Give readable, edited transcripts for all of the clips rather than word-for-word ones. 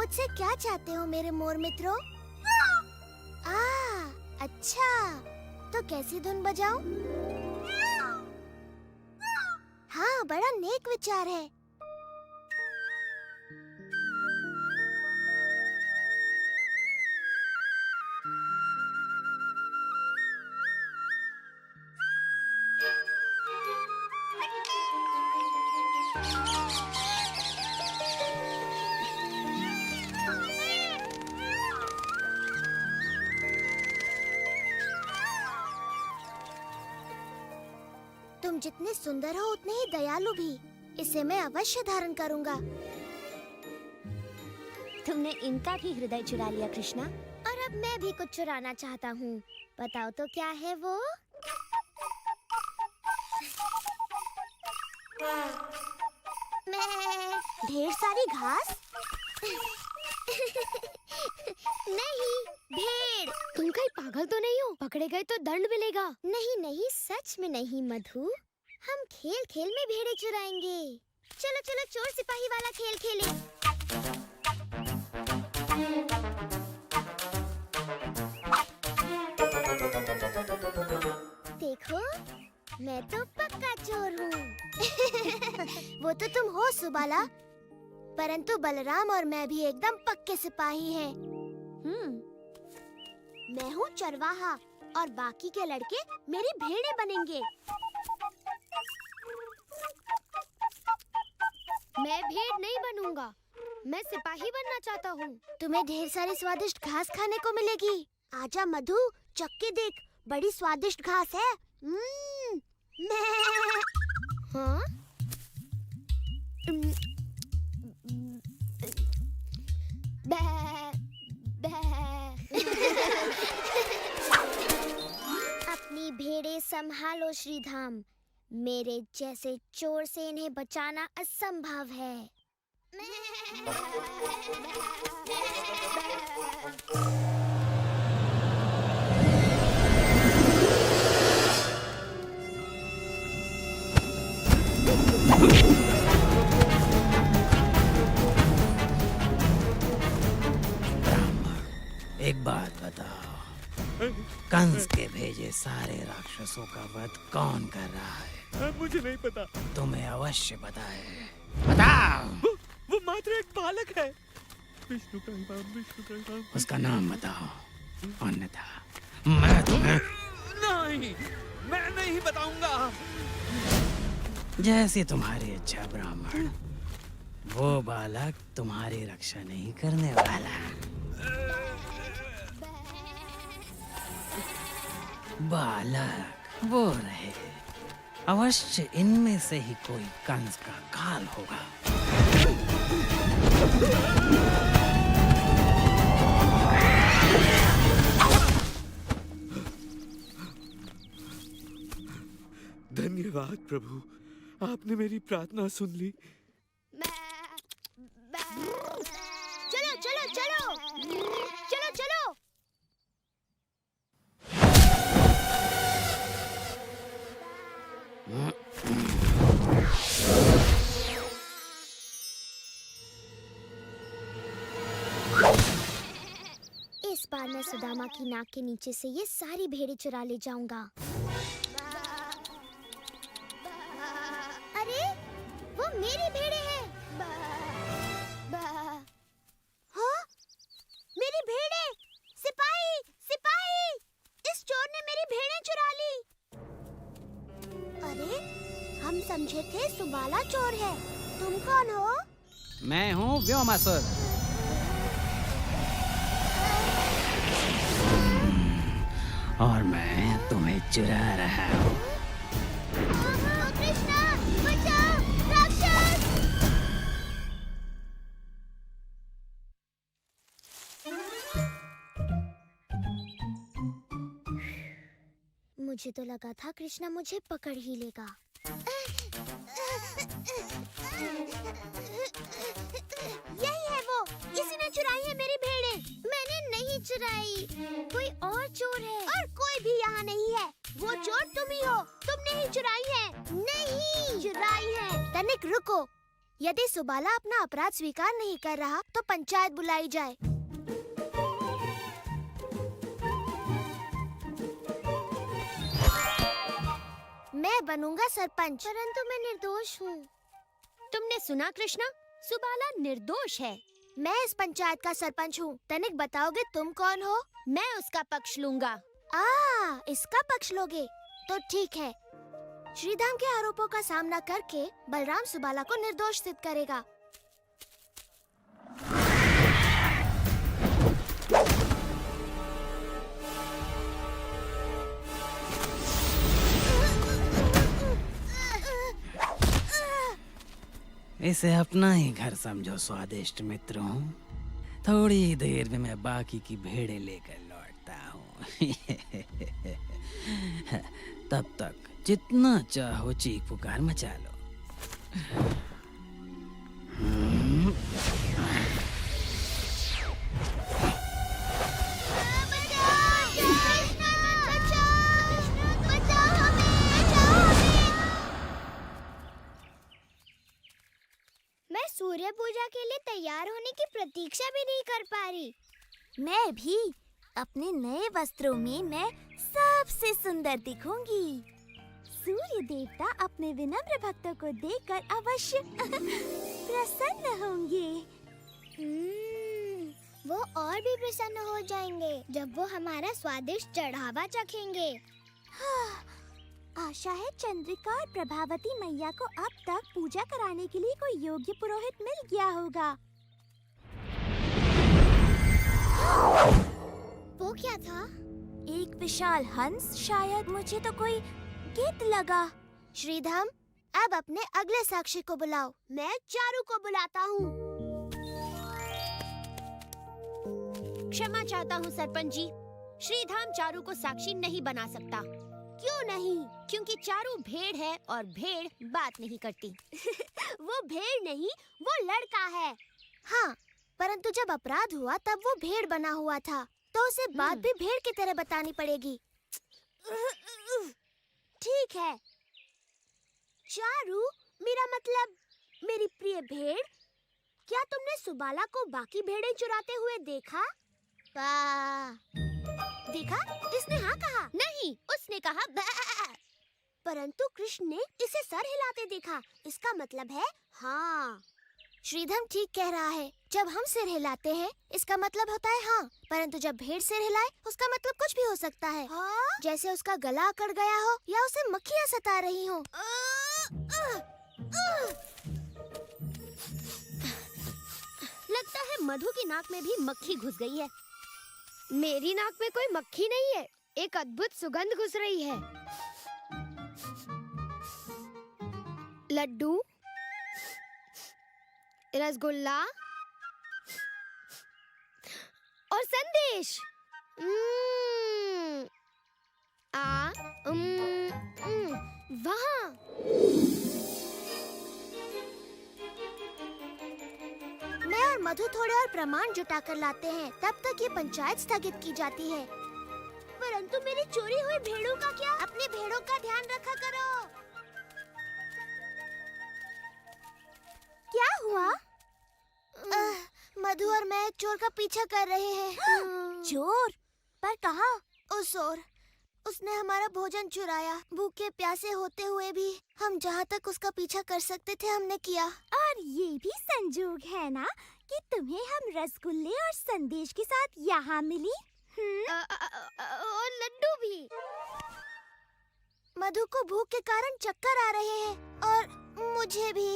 मुझसे क्या चाहते हो मेरे मोर मित्रों? अच्छा, तो कैसी धुन बजाऊं? हाँ, बड़ा नेक विचार है। तुम जितने सुंदर हो उतने ही दयालु भी। इसे मैं अवश्य धारण करूंगा। तुमने इनका भी हृदय चुरा लिया कृष्णा। और अब मैं भी कुछ चुराना चाहता हूँ। बताओ तो क्या है वो? मैं ढेर सारी घास? नहीं, भेड़। तुम कहीं पागल तो नहीं हो? पकड़े गए तो दंड मिलेगा। नहीं नहीं, सच में नहीं मधु। हम खेल खेल में भेड़े चुराएंगे। चलो चलो चोर सिपाही वाला खेल खेलें। देखो, मैं तो पक्का चोर हूँ। वो तो तुम हो सुबाला, परंतु बलराम और मैं भी एकदम पक्के सिपाही हैं। मैं हूँ चरवाहा और बाकी के लड़के मेरी भेड़ें बनेंगे। मैं भेड़ नहीं बनूंगा, मैं सिपाही बनना चाहता हूँ। तुम्हें ढेर सारी स्वादिष्ट घास खाने को मिलेगी। आजा मधु, चख के देख, बड़ी स्वादिष्ट घास है। हाँ? अपनी भेड़ें संभालो श्रीधाम। मेरे जैसे चोर से इन्हें बचाना असंभव है। एक बात बताओ, कंस के भेजे सारे राक्षसों का वध कौन कर रहा है? मुझे नहीं पता। तुम्हें अवश्य पता है, बताओ। वो मात्र एक बालक है। विष्णु का इमाम, विष्णु का इमाम। उसका नाम बताओ, अन्यथा मैं तुम्हें। नहीं, मैं नहीं बताऊंगा। जैसी तुम्हारी इच्छा ब्राह्मण। वो बालक तुम्हारी रक्षा नहीं करने वाला। बालक वो रहे, अवश्य इनमें से ही कोई कंस का काल होगा। धन्यवाद प्रभु, आपने मेरी प्रार्थना सुन ली। चलो चलो चलो चलो चलो। इस बार मैं सुदामा की नाक के नीचे से ये सारी भेड़ें चुरा ले जाऊंगा। अरे, वो मेरी भेड़ें हैं। हाँ? मेरी भेड़ें! सिपाही! सिपाही! इस चोर ने मेरी भेड़ें चुरा ली। अरे, हम समझे थे सुबाला चोर है। तुम कौन हो? मैं हूँ व्योमासुर। और मैं तुम्हें चुरा रहा हूँ। कृष्णा, बचाओ! राक्षस! मुझे तो लगा था कृष्णा मुझे पकड़ ही लेगा। यही है वो, इसी ने चुराई है मेरी भेड़ें। मैंने नहीं चुराई, कोई और चोर है। और कोई भी यहाँ नहीं है, वो चोर तुम ही हो। तुमने ही चुराई है। नहीं, चुराई है। तनिक रुको, यदि सुबाला अपना अपराध स्वीकार नहीं कर रहा तो पंचायत बुलाई जाए। मैं बनूंगा सरपंच। परंतु मैं निर्दोष हूँ। तुमने सुना कृष्णा, सुबाला निर्दोष है। मैं इस पंचायत का सरपंच हूँ। तनिक बताओगे तुम कौन हो? मैं उसका पक्ष लूंगा। इसका पक्ष लोगे तो ठीक है। श्रीधाम के आरोपों का सामना करके बलराम सुबाला को निर्दोष सिद्ध करेगा। इसे अपना ही घर समझो स्वादिष्ट मित्रों। थोड़ी देर में मैं बाकी की भेड़ें लेकर लौटता हूँ। तब तक जितना चाहो चीख पुकार मचा लो। मैं सूर्य पूजा के लिए तैयार होने की प्रतीक्षा भी नहीं कर पा रही। मैं भी अपने नए वस्त्रों में मैं सबसे सुंदर दिखूंगी। सूर्य देवता अपने विनम्र भक्तों को देखकर अवश्य प्रसन्न होंगे। वो और भी प्रसन्न हो जाएंगे जब वो हमारा स्वादिष्ट चढ़ावा चखेंगे। आशा है चंद्रिका और प्रभावती मैया को अब तक पूजा कराने के लिए कोई योग्य पुरोहित मिल गया होगा। वो क्या था? एक विशाल हंस, शायद। मुझे तो कोई गीत लगा। श्रीधाम, अब अपने अगले साक्षी को बुलाओ। मैं चारू को बुलाता हूँ। क्षमा चाहता हूँ सरपंच जी, श्रीधाम चारू को साक्षी नहीं बना सकता। क्यों नहीं? क्योंकि चारू भेड़ है और भेड़ बात नहीं करती। वो भेड़ नहीं, वो लड़का है। हाँ, परंतु जब अपराध हुआ तब वो भेड़ बना हुआ था, तो उसे बात भी भेड़ की तरह बतानी पड़ेगी। ठीक है। चारू, मेरा मतलब मेरी प्रिय भेड़, क्या तुमने सुबाला को बाकी भेड़ें चुराते हुए देखा? देखा? इसने हाँ कहा। नहीं, उसने कहा बा। परंतु कृष्ण ने इसे सर हिलाते देखा। इसका मतलब है हाँ। श्रीधम ठीक कह रहा है। जब हम सिर हिलाते हैं इसका मतलब होता है हाँ, परंतु जब भेड़ सिर हिलाए उसका मतलब कुछ भी हो सकता है। हाँ? जैसे उसका गला अकड़ गया हो या उसे मक्खियाँ सता रही हो। लगता है मधु की नाक में भी मक्खी घुस गई है। मेरी नाक में कोई मक्खी नहीं है, एक अद्भुत सुगंध घुस रही है। लड्डू, रसगुल्ला और संदेश। वहाँ मैं और मधु थोड़े और प्रमाण जुटा कर लाते हैं, तब तक ये पंचायत स्थगित की जाती है। परंतु मेरी चोरी हुई भेड़ों का क्या? अपनी भेड़ों का ध्यान रखा करो। क्या हुआ? मधु और मैं चोर का पीछा कर रहे हैं। चोर? पर कहाँ? उस ओर। उसने हमारा भोजन चुराया। भूखे प्यासे होते हुए भी हम जहाँ तक उसका पीछा कर सकते थे हमने किया। और ये भी संजोग है ना कि तुम्हें हम रसगुल्ले और संदेश के साथ यहाँ मिली। और लड्डू भी। मधु को भूख के कारण चक्कर आ रहे हैं और मुझे भी।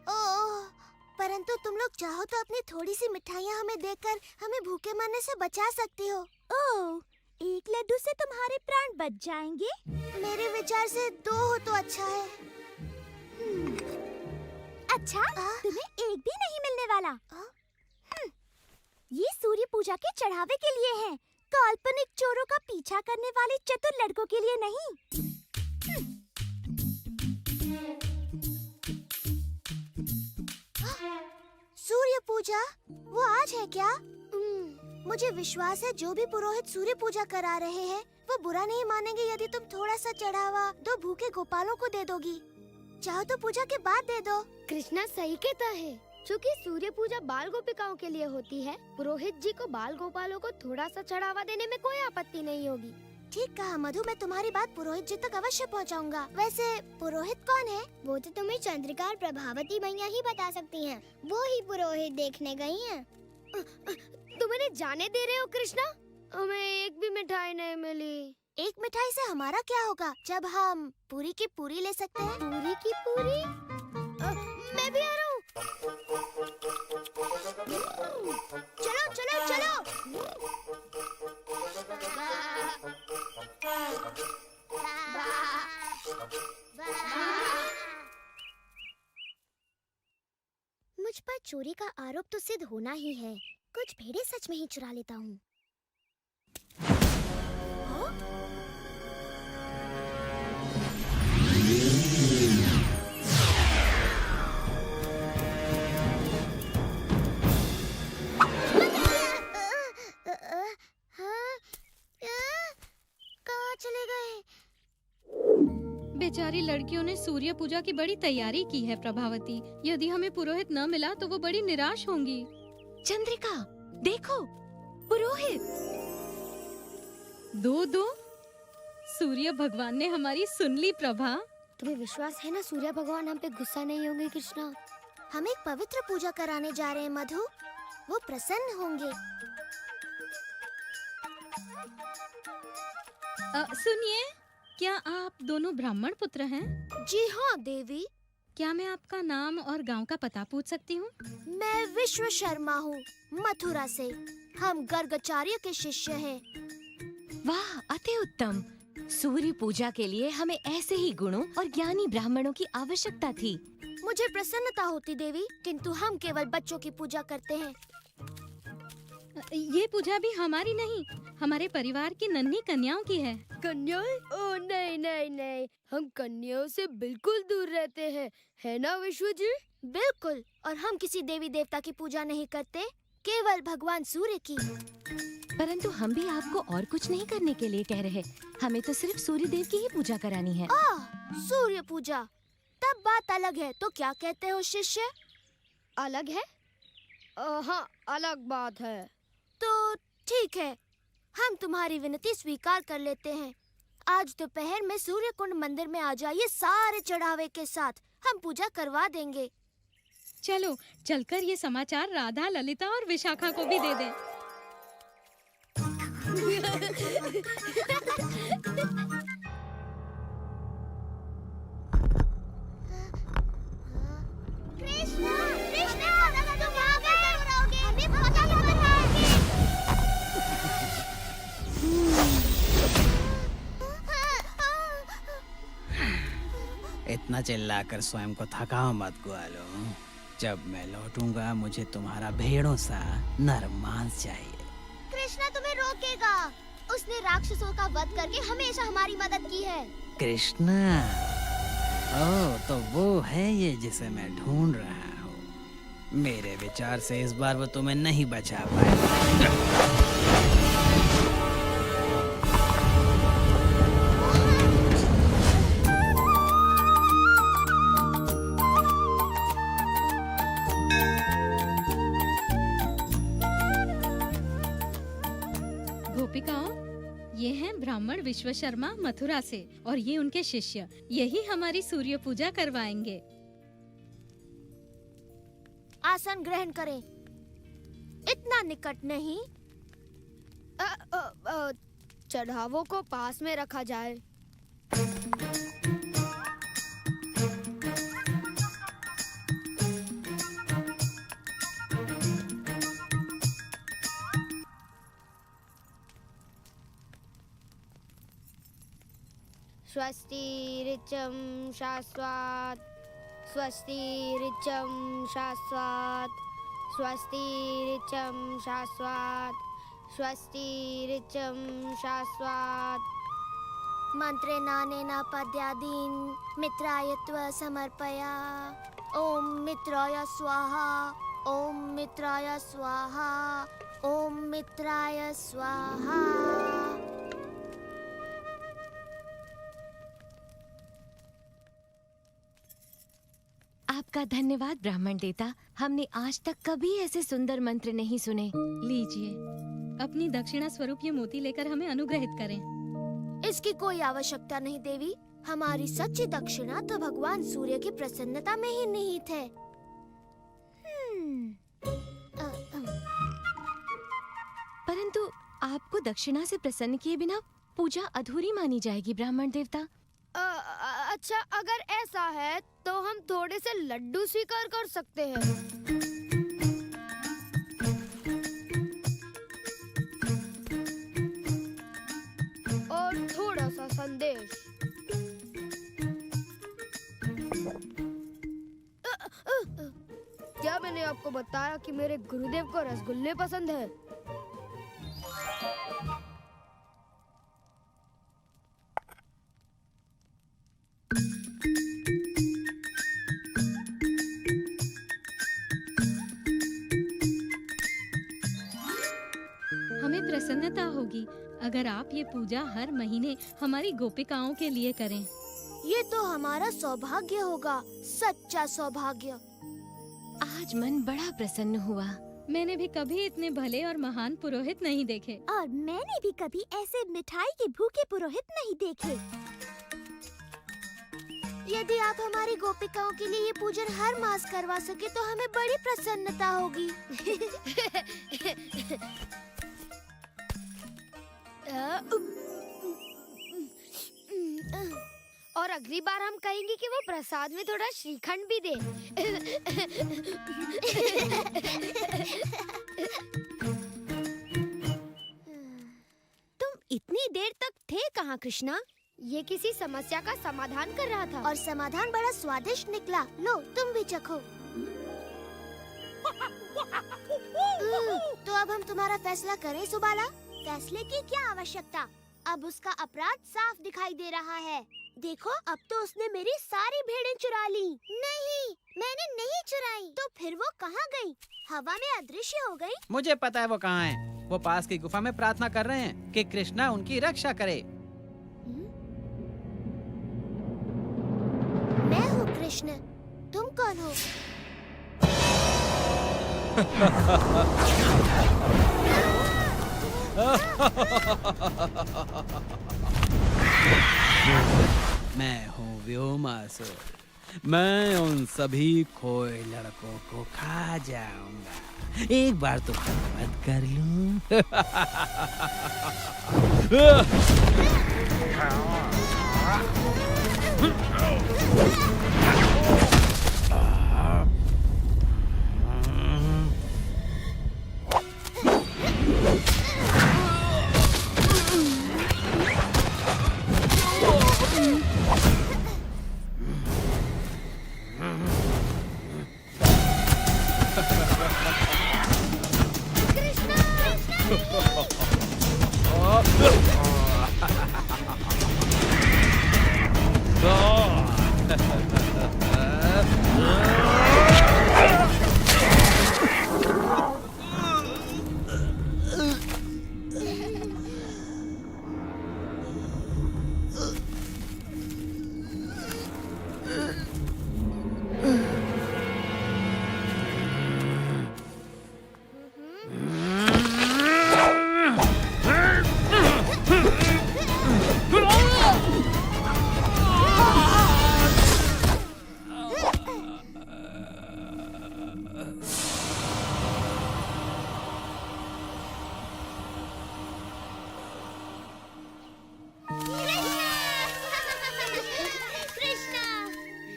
ओह, परंतु तुम लोग चाहो तो अपनी थोड़ी सी मिठाइयाँ हमें देकर हमें भूखे मरने से बचा सकती हो। ओह, एक लड्डू से तुम्हारे प्राण बच जाएंगे। मेरे विचार से 2 हो तो अच्छा है। अच्छा, तुम्हें एक भी नहीं मिलने वाला। ये सूर्य पूजा के चढ़ावे के लिए है, काल्पनिक चोरों का पीछा करने वाले चतुर लड़कों के लिए नहीं। सूर्य पूजा? वो आज है क्या? मुझे विश्वास है जो भी पुरोहित सूर्य पूजा करा रहे हैं वो बुरा नहीं मानेंगे यदि तुम थोड़ा सा चढ़ावा 2 भूखे गोपालों को दे दोगी। चाहो तो पूजा के बाद दे दो। कृष्णा सही कहता है। चूँकि सूर्य पूजा बाल गोपिकाओं के लिए होती है, पुरोहित जी को बाल गोपालों को थोड़ा सा चढ़ावा देने में कोई आपत्ति नहीं होगी। ठीक कहा मधु, मैं तुम्हारी बात पुरोहित जी तक अवश्य पहुंचाऊंगा। वैसे पुरोहित कौन है? वो तो तुम्हें चंद्रिका और प्रभावती मैया ही बता सकती हैं। वो ही पुरोहित देखने गई हैं। तुम इन्हें जाने दे रहे हो कृष्णा? हमें एक भी मिठाई नहीं मिली। एक मिठाई से हमारा क्या होगा जब हम पूरी की पूरी ले सकते हैं। पूरी की पूरी? मैं भी आ रहा हूँ। चलो चलो चलो। मुझ पर चोरी का आरोप तो सिद्ध होना ही है। कुछ भेड़े सच में ही चुरा लेता हूँ। कहाँ चले गए? बेचारी लड़कियों ने सूर्य पूजा की बड़ी तैयारी की है प्रभावती। यदि हमें पुरोहित न मिला तो वो बड़ी निराश होंगी। चंद्रिका, देखो पुरोहित। दो सूर्य भगवान ने हमारी सुन ली प्रभा। तुम्हें विश्वास है ना सूर्य भगवान हम पे गुस्सा नहीं होंगे कृष्णा? हम एक पवित्र पूजा कराने जा रहे हैं मधु, वो प्रसन्न होंगे। सुनिए, क्या आप दोनों ब्राह्मण पुत्र हैं? जी हाँ देवी। क्या मैं आपका नाम और गांव का पता पूछ सकती हूँ? मैं विश्व शर्मा हूँ, मथुरा से। हम गर्गाचार्य के शिष्य हैं। वाह, अति उत्तम। सूर्य पूजा के लिए हमें ऐसे ही गुणों और ज्ञानी ब्राह्मणों की आवश्यकता थी। मुझे प्रसन्नता होती देवी, किंतु हम केवल बच्चों की पूजा करते हैं। ये पूजा भी हमारी नहीं, हमारे परिवार की नन्ही कन्याओं की है। कन्याएं? ओह नहीं नहीं नहीं, हम कन्याओं से बिल्कुल दूर रहते हैं, है ना विश्व जी? बिल्कुल। और हम किसी देवी देवता की पूजा नहीं करते, केवल भगवान सूर्य की। परंतु हम भी आपको और कुछ नहीं करने के लिए कह रहे। हमें तो सिर्फ सूर्य देव की ही पूजा करानी है। सूर्य पूजा, तब बात अलग है। तो क्या कहते हो शिष्य? अलग है? हाँ, अलग बात है। तो ठीक है, हम तुम्हारी विनती स्वीकार कर लेते हैं। आज दोपहर में सूर्य कुंड मंदिर में आ जाइए सारे चढ़ावे के साथ, हम पूजा करवा देंगे। चलो चलकर ये समाचार राधा, ललिता और विशाखा को भी दे दें। कृष्णा, कृष्णा, तुम यहाँ कैसे रहोगे? हमें पता नहीं है। इतना चिल्लाकर स्वयं को थकाओ मत ग्वालो। जब मैं लौटूंगा मुझे तुम्हारा भेड़ों सा नरम मांस चाहिए। कृष्णा तुम्हें रोकेगा। उसने राक्षसों का वध करके हमेशा हमारी मदद की है। कृष्णा, ओह तो वो है ये जिसे मैं ढूंढ रहा हूँ। मेरे विचार से इस बार वो तुम्हें नहीं बचा पाएगा। गोपिकाओं, ये हैं ब्राह्मण विश्व शर्मा मथुरा से और ये उनके शिष्य। यही हमारी सूर्य पूजा करवाएंगे। आसन ग्रहण करें। इतना निकट नहीं। चढ़ावों को पास में रखा जाए। स्वस्ति ऋचं शाश्वत, स्वस्ति ऋचं शाश्वत, स्वस्ति ऋचं शाश्वत, स्वस्ति ऋचं शाश्वत। मंत्रेणानेन पद्यादीन मित्राय त्व समर्पया। ओम मित्राय स्वाहा, ओम मित्राय स्वाहा, ओम मित्राय स्वाहा। आपका धन्यवाद ब्राह्मण देवता। हमने आज तक कभी ऐसे सुंदर मंत्र नहीं सुने। लीजिए, अपनी दक्षिणा स्वरूप ये मोती लेकर हमें अनुग्रहित करें। इसकी कोई आवश्यकता नहीं देवी। हमारी सच्ची दक्षिणा तो भगवान सूर्य की प्रसन्नता में ही निहित है। परंतु आपको दक्षिणा से प्रसन्न किए बिना पूजा अधूरी मानी जाएगी ब्राह्मण देवता। अच्छा, अगर ऐसा है तो हम थोड़े से लड्डू स्वीकार कर सकते हैं। और थोड़ा सा संदेश। क्या मैंने आपको बताया कि मेरे गुरुदेव को रसगुल्ले पसंद है? हमें प्रसन्नता होगी अगर आप ये पूजा हर महीने हमारी गोपिकाओं के लिए करें। ये तो हमारा सौभाग्य होगा, सच्चा सौभाग्य। आज मन बड़ा प्रसन्न हुआ। मैंने भी कभी इतने भले और महान पुरोहित नहीं देखे। और मैंने भी कभी ऐसे मिठाई के भूखे पुरोहित नहीं देखे। यदि आप हमारी गोपिकाओं के लिए ये पूजन हर मास करवा सके तो हमें बड़ी प्रसन्नता होगी। और अगली बार हम कहेंगे कि वो प्रसाद में थोड़ा श्रीखंड भी दे। तुम इतनी देर तक थे कहाँ कृष्णा? ये किसी समस्या का समाधान कर रहा था। और समाधान बड़ा स्वादिष्ट निकला। लो तुम भी चखो। तो अब हम तुम्हारा फैसला करें सुबाला? फैसले की क्या आवश्यकता? अब उसका अपराध साफ दिखाई दे रहा है। देखो, अब तो उसने मेरी सारी भेड़ें चुरा ली। नहीं, मैंने नहीं चुराई। तो फिर वो कहाँ गई? हवा में अदृश्य हो गई। मुझे पता है वो कहाँ है। वो पास की गुफा में प्रार्थना कर रहे हैं कि कृष्णा उनकी रक्षा करे। मैं हूँ कृष्ण। तुम कौन हो? मैं हूँ व्योमासुर। मैं उन सभी खोए लड़कों को खा जाऊंगा। एक बार तो मत कर लूं।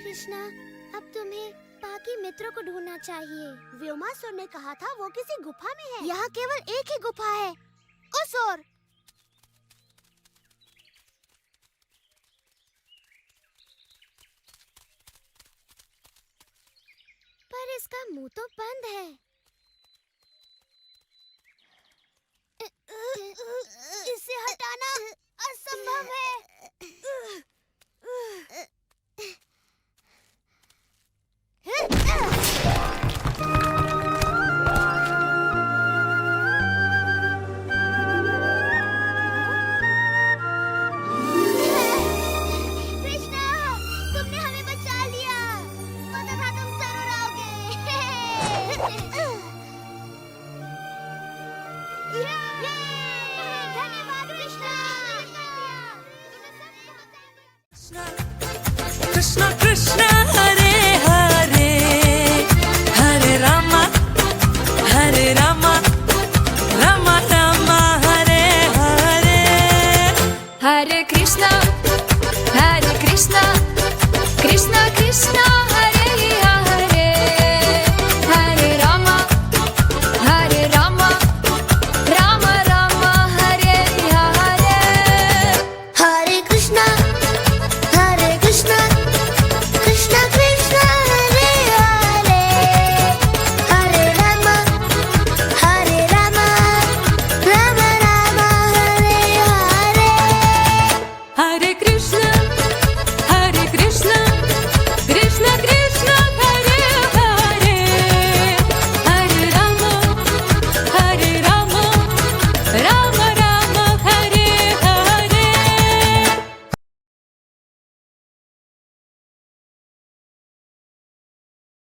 कृष्णा, अब तुम्हें बाकी मित्रों को ढूंढना चाहिए। व्योमासुर ने कहा था वो किसी गुफा में है। यहाँ केवल एक ही गुफा है, उस ओर। पर इसका मुंह तो बंद है। इसे हटाना असंभव है। कृष्णा, तुमने हमें बचा लिया। पता था तुम है